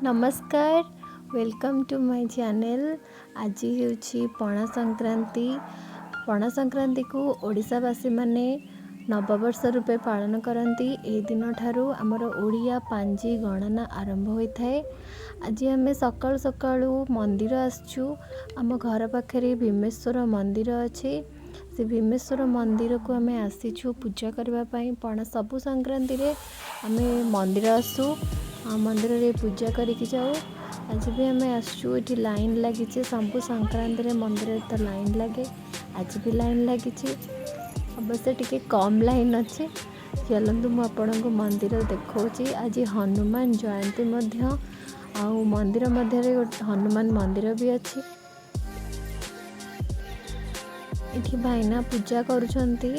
नमस्कार welcome to my channel. आज हूँ पणा संक्रांति। पणा संक्रांति को ओडिशावासी माने नवबर्ष रूपे पालन करती। ए दिन ठारू आमर ओडिया पांजी गणना आरंभ होता है। आज आम सकाळु सकाळु मंदिर आसचु। आम घर पाखे भीमेश्वर मंदिर अच्छे। से भीमेश्वर मंदिर को आम आसीचु पूजा करने। पणा सबु संक्रांति रे आम मंदिर आसू मंदिर रे पूजा करके जाऊ। आज भी आम आसचु ये लाइन लगी सब संक्रांति रे मंदिर तो लाइन लगे। आज भी लाइन लगी अवश्य टिके कम लाइन अच्छे। चलतु मु आपण को मंदिर देखा। आज हनुमान जयंती मंदिर मध्य हनुमान मंदिर भी अच्छी। इठी भाईना पूजा करुछंती।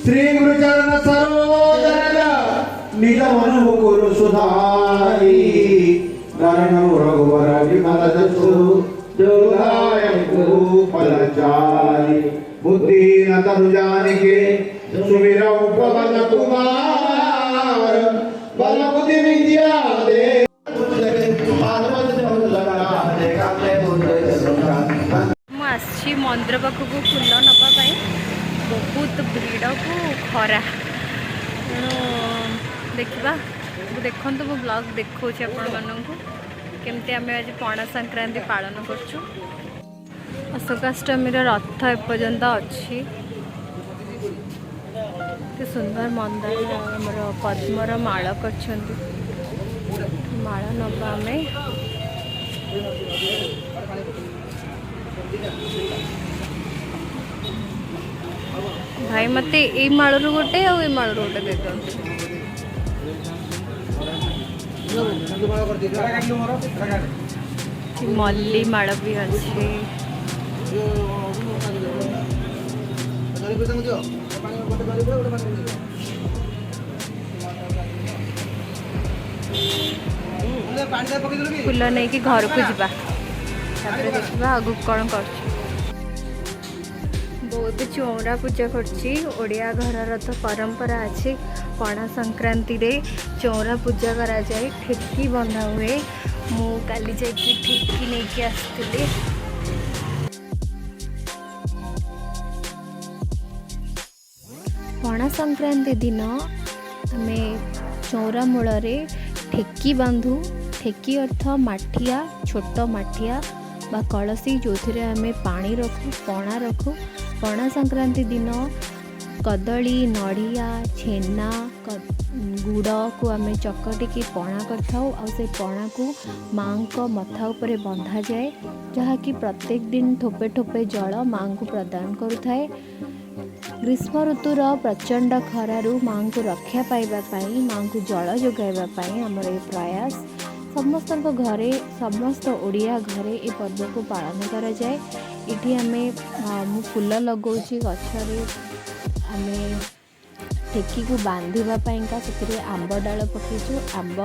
श्री गुरुचरण सरोज निज मनु गुरु सुधारी कारण रघुवर विमल जसु जोदायु फलचारी बुद्धि न तनु जानिके सुमिर उपवन कुमार बल बुद्धि विद्या दे मंदिर पाखक फूल नापी बहुत भीड़ को खरा देखा देखु मो ब्लॉग देखा आपण मानू केमती आम आज पणा संक्रांति पालन करछु। अशोकाष्टमी रथ एपर्यंत अच्छी सुंदर मंदार आमर पद्मर माल कर माल नवा आम भाई मत ये मालू गोटे आ मालू गोटे दे दिखाँ। मल्ली माड़ भी अच्छे। फूल नहीं कि घर को जावा देखा आगु कौन कर बहुत चौरा पूजा करिया घर तो परंपरा अच्छी। पणा संक्रांति रे चौरा पूजा करा जाए ठेकी बंधा हुए। मु काली जाकि ठेकी नहीं कि आसती। पणा संक्रांति दिन आमे चौरा मूल ठेकी बांधु। ठेकी अर्थ माठिया छोट माठिया बा कलसी जो थे आमे पानी रखु पणा रखु। पणा संक्रांति दिन कदली नड़िया छेना गुड़ को आम चकटिकी पणा करथाउ आ से पणा को माँ को मथा उपरे बंधा जाए जहाँकि प्रत्येक दिन ठोपे ठोपे जल माँ को प्रदान करुଥାଏ। ग्रीष्म ऋतुर प्रचंड खरारु माँ को रक्षा पाइबापी माँ को जल जोगाइबापी आमर ये प्रयास समस्त घरे समस्त ओडिया घरे ये पर्व को पालन करा जाए। इठी आम फूल लगौछि गछरे आम ठेकी को बांधिबा पाइंका से आंब डाल पकईचु आंब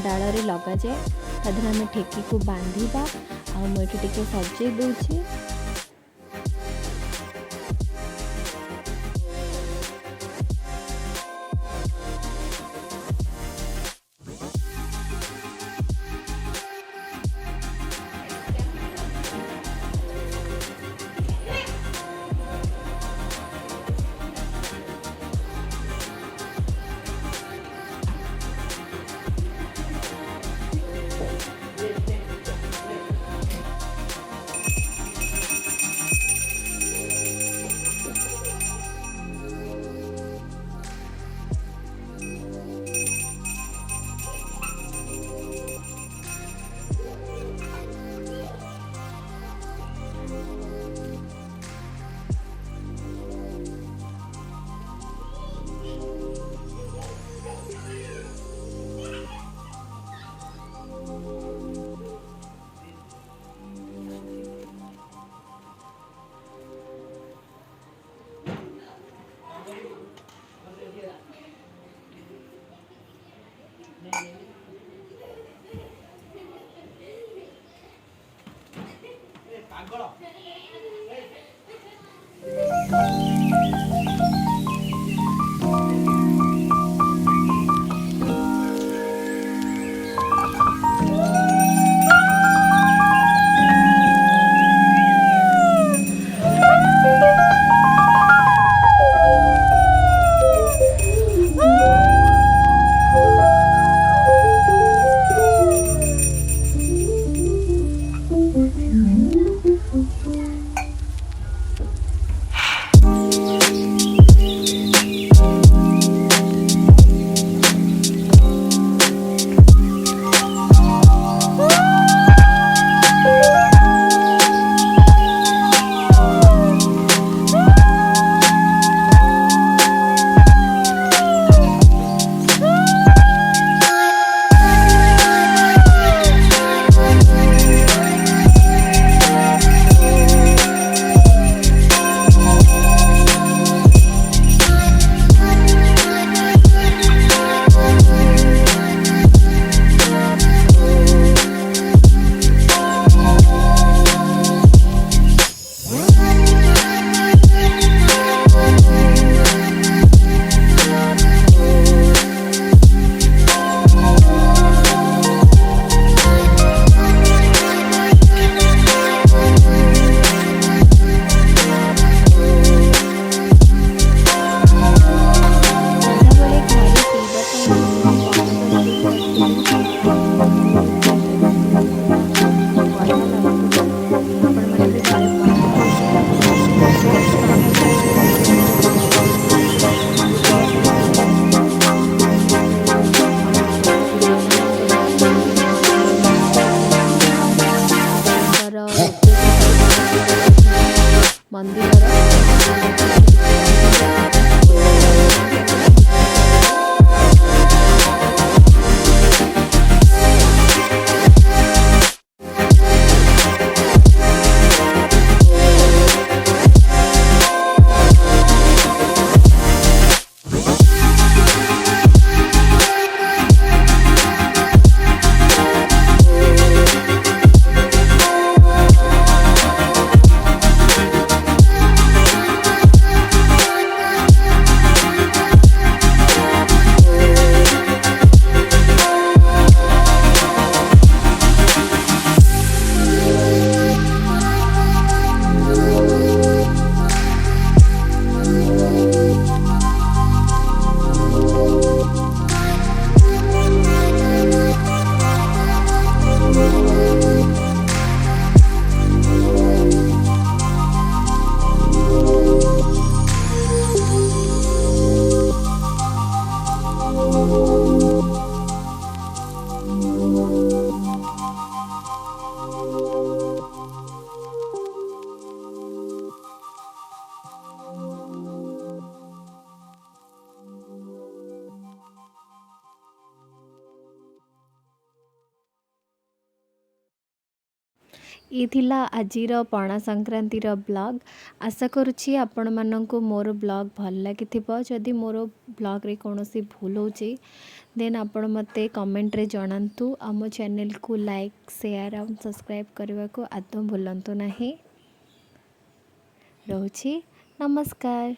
डाल रे लगा जाए तादर आम ठेकी को बांधिबा आ मुझे टिके सजे दूची। ये थिला आजिर पणा संक्रांतिर ब्लॉग। आशा करुच्ची आपण मानंकु मोर ब्लॉग भल लागिथिबो। जदि मोर ब्लॉग रे कोनोसी भूल होची देन आपण मते कमेंट रे जणांतु। आम चैनल को लाइक शेयर और सब्सक्राइब करने को आदौ भूलंतु नहीं। रहुछि नमस्कार।